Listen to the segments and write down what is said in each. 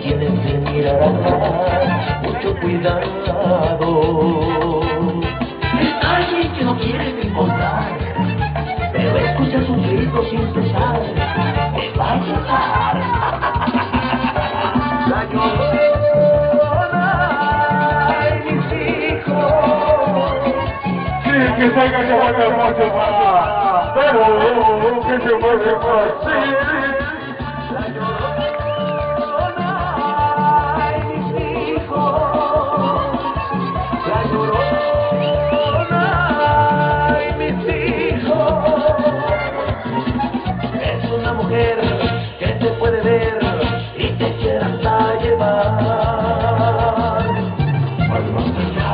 Tienes que mirar atrás, mucho cuidado. Es alguien que no quieres encontrar, pero escucha sus gritos sin cesar, te va a llevar. La llorona, ay, mis hijos. Sí, que salga que vaya mucho más, pero que se mueve más, sí. La llorona. Que te puede ver y te quiere hasta llevar al más allá.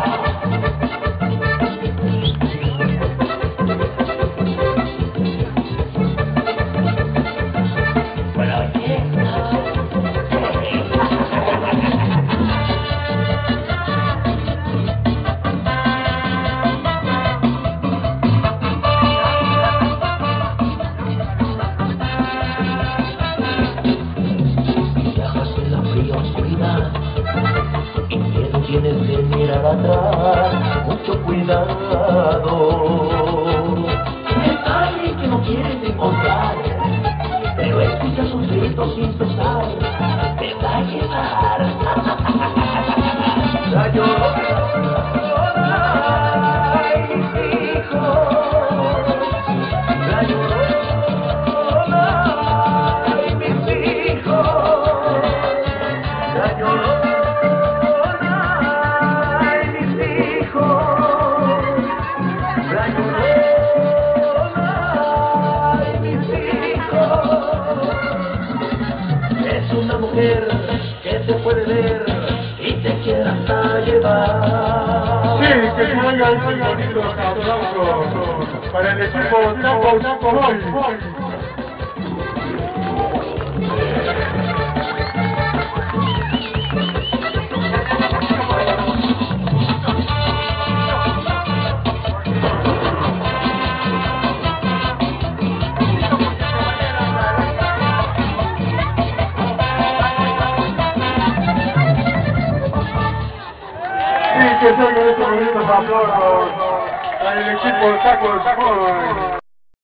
Pero tienes que mirar atrás, mucho cuidado. Es alguien que no quieres encontrar, pero escucha sus gritos sin cesar, te va a llevar. La llorona, ay, mis hijos. La llorona, ay, mis hijos. La llorona. Es una mujer que te puede ver y te quiere hasta llevar. Sí, que se venga el bonito aplauso para el equipo Taco Boy. Que salga este bonito aplauso para el equipo Taco Boy.